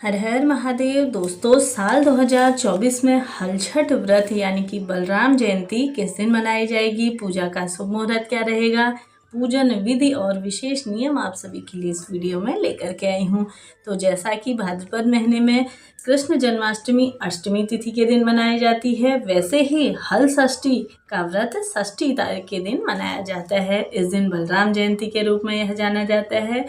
हर हर महादेव दोस्तों, साल 2024 में हलछठ व्रत यानी कि बलराम जयंती किस दिन मनाई जाएगी, पूजा का शुभ मुहूर्त क्या रहेगा, पूजन विधि और विशेष नियम आप सभी के लिए इस वीडियो में लेकर के आई हूँ। तो जैसा कि भाद्रपद महीने में कृष्ण जन्माष्टमी अष्टमी तिथि के दिन मनाई जाती है, वैसे ही हल षष्ठी का व्रत षष्ठी तारीख के दिन मनाया जाता है। इस दिन बलराम जयंती के रूप में यह जाना जाता है।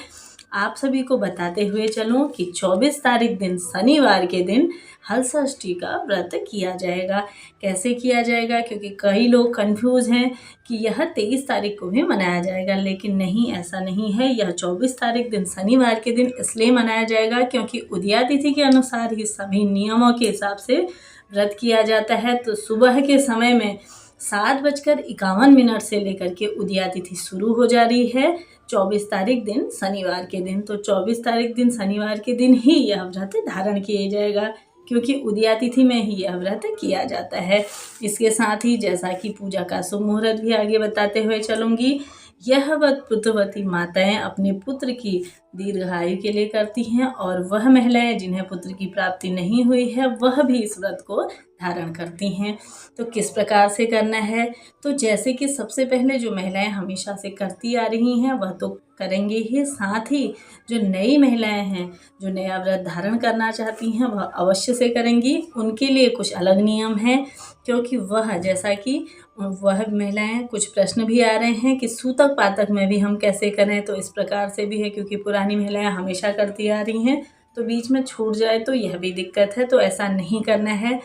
आप सभी को बताते हुए चलूं कि 24 तारीख दिन शनिवार के दिन हल षष्ठी का व्रत किया जाएगा। कैसे किया जाएगा, क्योंकि कई लोग कंफ्यूज हैं कि यह 23 तारीख को भी मनाया जाएगा, लेकिन नहीं, ऐसा नहीं है। यह 24 तारीख दिन शनिवार के दिन इसलिए मनाया जाएगा क्योंकि उदया तिथि के अनुसार ही सभी नियमों के हिसाब से व्रत किया जाता है। तो सुबह के समय में 7:51 से लेकर के उदया तिथि शुरू हो जा रही है 24 तारीख दिन शनिवार के दिन। तो 24 तारीख दिन शनिवार के दिन ही यह व्रत धारण किया जाएगा, क्योंकि उदया तिथि में ही यह व्रत किया जाता है। इसके साथ ही जैसा कि पूजा का शुभ मुहूर्त भी आगे बताते हुए चलूँगी। यह व्रत पुत्रवती माताएं अपने पुत्र की दीर्घायु के लिए करती हैं, और वह महिलाएं जिन्हें पुत्र की प्राप्ति नहीं हुई है वह भी इस व्रत को धारण करती हैं। तो किस प्रकार से करना है, तो जैसे कि सबसे पहले जो महिलाएं हमेशा से करती आ रही हैं वह तो करेंगे ही, साथ ही जो नई महिलाएं हैं जो नया व्रत धारण करना चाहती हैं वह अवश्य से करेंगी। उनके लिए कुछ अलग नियम हैं, क्योंकि वह जैसा कि वह महिलाएं, कुछ प्रश्न भी आ रहे हैं कि सूतक पातक में भी हम कैसे करें, तो इस प्रकार से भी है, क्योंकि पुरानी महिलाएं हमेशा करती आ रही हैं, तो बीच में छूट जाए तो यह भी दिक्कत है। तो ऐसा नहीं करना है।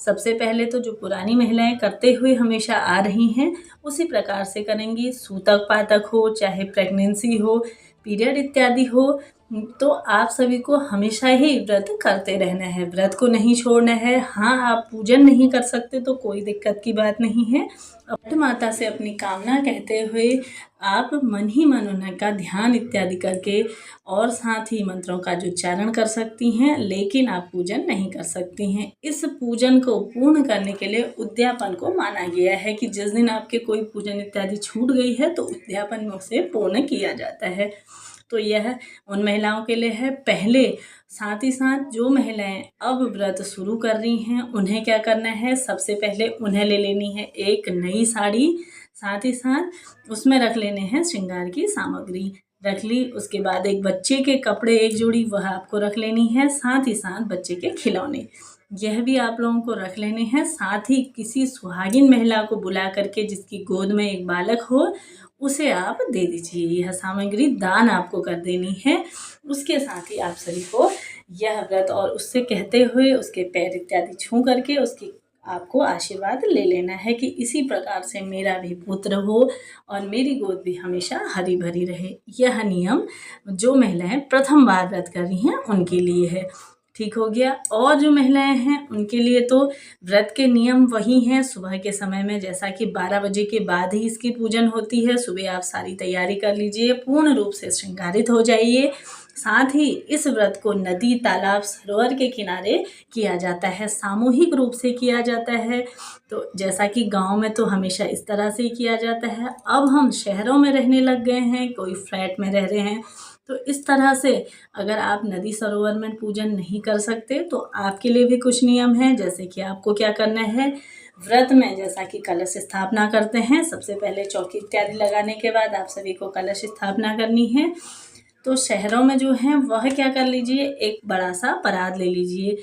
सबसे पहले तो जो पुरानी महिलाएं करते हुए हमेशा आ रही हैं उसी प्रकार से करेंगी। सूतक पातक हो, चाहे प्रेगनेंसी हो, पीरियड इत्यादि हो, तो आप सभी को हमेशा ही व्रत करते रहना है, व्रत को नहीं छोड़ना है। हाँ, आप पूजन नहीं कर सकते तो कोई दिक्कत की बात नहीं है। अपने माता से अपनी कामना कहते हुए आप मन ही मन उनका ध्यान इत्यादि करके और साथ ही मंत्रों का जो उच्चारण कर सकती हैं, लेकिन आप पूजन नहीं कर सकती हैं। इस पूजन को पूर्ण करने के लिए उद्यापन को माना गया है कि जिस दिन आपके कोई पूजन इत्यादि छूट गई है तो उद्यापन में उसे पूर्ण किया जाता है। तो यह उन महिलाओं के लिए है। पहले साथ ही साथ जो महिलाएं अब व्रत शुरू कर रही हैं उन्हें क्या करना है, सबसे पहले उन्हें ले लेनी है एक नई साड़ी, साथ ही साथ उसमें रख लेने हैं श्रृंगार की सामग्री, रख ली। उसके बाद एक बच्चे के कपड़े एक जोड़ी वह आपको रख लेनी है, साथ ही साथ बच्चे के खिलौने यह भी आप लोगों को रख लेने हैं। साथ ही किसी सुहागिन महिला को बुला करके जिसकी गोद में एक बालक हो उसे आप दे दीजिए। यह सामग्री दान आपको कर देनी है। उसके साथ ही आप सभी को यह व्रत और उससे कहते हुए उसके पैर इत्यादि छू करके उसकी आपको आशीर्वाद ले लेना है कि इसी प्रकार से मेरा भी पुत्र हो और मेरी गोद भी हमेशा हरी भरी रहे। यह नियम जो महिलाएं प्रथम बार व्रत कर रही हैं उनके लिए है। ठीक हो गया। और जो महिलाएं हैं उनके लिए तो व्रत के नियम वही हैं। सुबह के समय में जैसा कि 12 बजे के बाद ही इसकी पूजन होती है, सुबह आप सारी तैयारी कर लीजिए, पूर्ण रूप से श्रृंगारित हो जाइए। साथ ही इस व्रत को नदी, तालाब, सरोवर के किनारे किया जाता है, सामूहिक रूप से किया जाता है। तो जैसा कि गांव में तो हमेशा इस तरह से ही किया जाता है, अब हम शहरों में रहने लग गए हैं, कोई फ्लैट में रह रहे हैं, तो इस तरह से अगर आप नदी सरोवर में पूजन नहीं कर सकते तो आपके लिए भी कुछ नियम हैं। जैसे कि आपको क्या करना है, व्रत में जैसा कि कलश स्थापना करते हैं, सबसे पहले चौकी इत्यादि लगाने के बाद आप सभी को कलश स्थापना करनी है। तो शहरों में जो है वह क्या कर लीजिए, एक बड़ा सा परात ले लीजिए,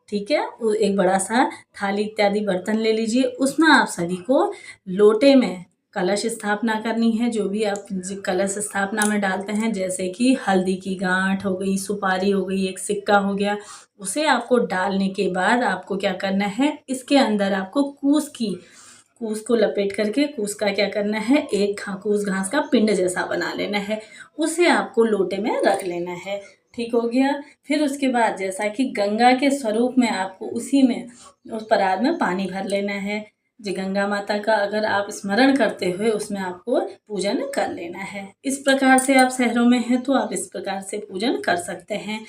ठीक है, एक बड़ा सा थाली इत्यादि बर्तन ले लीजिए, उसमें आप सभी को लोटे में कलश स्थापना करनी है। जो भी आप कलश स्थापना में डालते हैं, जैसे कि हल्दी की गांठ हो गई, सुपारी हो गई, एक सिक्का हो गया, उसे आपको डालने के बाद आपको क्या करना है, इसके अंदर आपको कूस को लपेट करके कूस का क्या करना है, एक कूस घास का पिंड जैसा बना लेना है, उसे आपको लोटे में रख लेना है। ठीक हो गया। फिर उसके बाद जैसा कि गंगा के स्वरूप में आपको उसी में उस परात में पानी भर लेना है। जी, गंगा माता का अगर आप स्मरण करते हुए उसमें आपको पूजन कर लेना है। इस प्रकार से आप शहरों में हैं तो आप इस प्रकार से पूजन कर सकते हैं।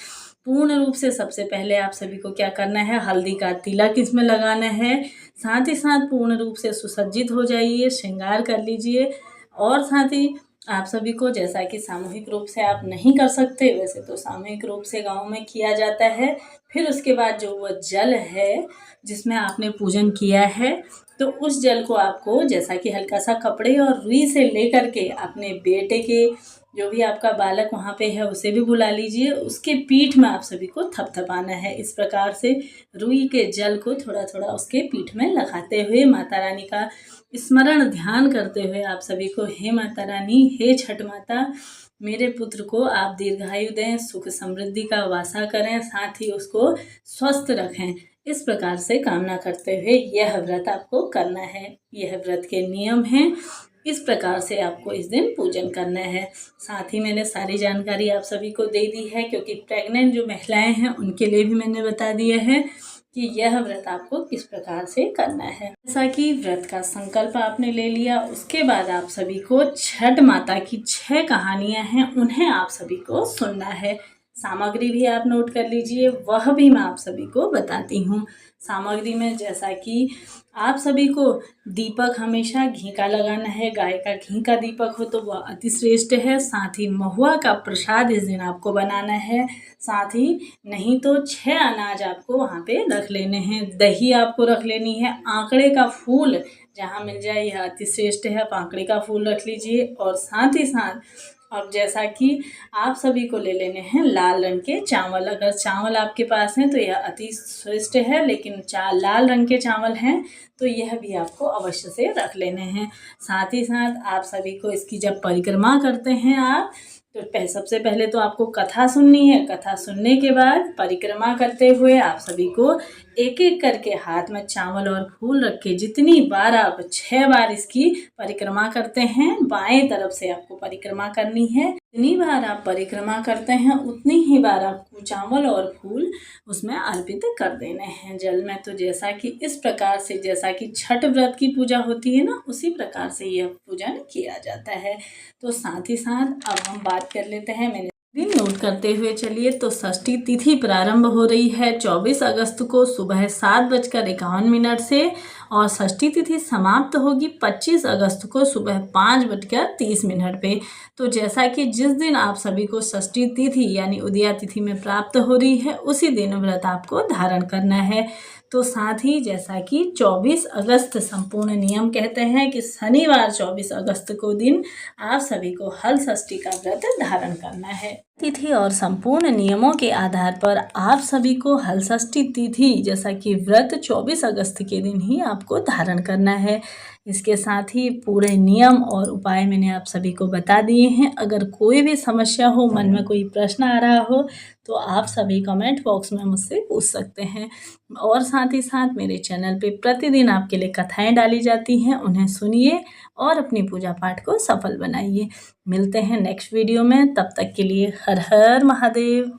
पूर्ण रूप से सबसे पहले आप सभी को क्या करना है, हल्दी का तिलक इसमें लगाना है, साथ ही साथ पूर्ण रूप से सुसज्जित हो जाइए, श्रृंगार कर लीजिए, और साथ ही आप सभी को जैसा कि सामूहिक रूप से आप नहीं कर सकते, वैसे तो सामूहिक रूप से गाँव में किया जाता है। फिर उसके बाद जो वह जल है जिसमें आपने पूजन किया है, तो उस जल को आपको जैसा कि हल्का सा कपड़े और रुई से लेकर के अपने बेटे के, जो भी आपका बालक वहाँ पे है उसे भी बुला लीजिए, उसके पीठ में आप सभी को थपथपाना है। इस प्रकार से रुई के जल को थोड़ा थोड़ा उसके पीठ में लगाते हुए माता रानी का स्मरण ध्यान करते हुए आप सभी को, हे माता रानी, हे छठ माता, मेरे पुत्र को आप दीर्घायु दें, सुख समृद्धि का वासा करें, साथ ही उसको स्वस्थ रखें, इस प्रकार से कामना करते हुए यह व्रत आपको करना है। यह व्रत के नियम हैं, इस प्रकार से आपको इस दिन पूजन करना है। साथ ही मैंने सारी जानकारी आप सभी को दे दी है, क्योंकि प्रेग्नेंट जो महिलाएं हैं उनके लिए भी मैंने बता दिया है कि यह व्रत आपको किस प्रकार से करना है। जैसा कि व्रत का संकल्प आपने ले लिया, उसके बाद आप सभी को छठ माता की 6 कहानियां हैं, उन्हें आप सभी को सुनना है। सामग्री भी आप नोट कर लीजिए, वह भी मैं आप सभी को बताती हूँ। सामग्री में जैसा कि आप सभी को दीपक हमेशा घी का लगाना है, गाय का घी का दीपक हो तो वह अति श्रेष्ठ है। साथ ही महुआ का प्रसाद इस दिन आपको बनाना है। साथ ही नहीं तो 6 अनाज आपको वहाँ पे रख लेने हैं, दही आपको रख लेनी है, आंकड़े का फूल जहाँ मिल जाए यह अति श्रेष्ठ है, आप आंकड़े का फूल रख लीजिए। और साथ ही साथ अब जैसा कि आप सभी को ले लेने हैं लाल रंग के चावल। अगर चावल आपके पास हैं तो यह अति श्रेष्ठ है, लेकिन लाल रंग के चावल हैं तो यह भी आपको अवश्य से रख लेने हैं। साथ ही साथ आप सभी को इसकी जब परिक्रमा करते हैं आप, तो सबसे पहले तो आपको कथा सुननी है। कथा सुनने के बाद परिक्रमा करते हुए आप सभी को एक एक करके हाथ में चावल और फूल रख के, जितनी बार आप 6 बार इसकी परिक्रमा करते हैं, बाएं तरफ से आपको परिक्रमा करनी है। जितनी बार आप परिक्रमा करते हैं उतनी ही बार आपको चावल और फूल उसमें अर्पित कर देने हैं जल में। तो जैसा कि इस प्रकार से, जैसा कि छठ व्रत की पूजा होती है ना, उसी प्रकार से यह पूजन किया जाता है। तो साथ ही साथ अब हम बात कर लेते हैं, मैंने दिन नोट करते हुए चलिए। तो षष्ठी तिथि प्रारंभ हो रही है 24 अगस्त को सुबह 7:51 से, और षष्ठी तिथि समाप्त होगी 25 अगस्त को सुबह 5:30 पे। तो जैसा कि जिस दिन आप सभी को षष्ठी तिथि यानी उदया तिथि में प्राप्त हो रही है, उसी दिन व्रत आपको धारण करना है। तो साथ ही जैसा कि 24 अगस्त संपूर्ण नियम कहते हैं कि शनिवार 24 अगस्त को दिन आप सभी को हल षष्ठी का व्रत धारण करना है। तिथि और संपूर्ण नियमों के आधार पर आप सभी को हल षष्ठी तिथि जैसा कि व्रत 24 अगस्त के दिन ही आपको धारण करना है। इसके साथ ही पूरे नियम और उपाय मैंने आप सभी को बता दिए हैं। अगर कोई भी समस्या हो, मन में कोई प्रश्न आ रहा हो, तो आप सभी कमेंट बॉक्स में मुझसे पूछ सकते हैं। और साथ ही साथ मेरे चैनल पे प्रतिदिन आपके लिए कथाएं डाली जाती हैं, उन्हें सुनिए और अपनी पूजा पाठ को सफल बनाइए। मिलते हैं नेक्स्ट वीडियो में, तब तक के लिए हर हर महादेव।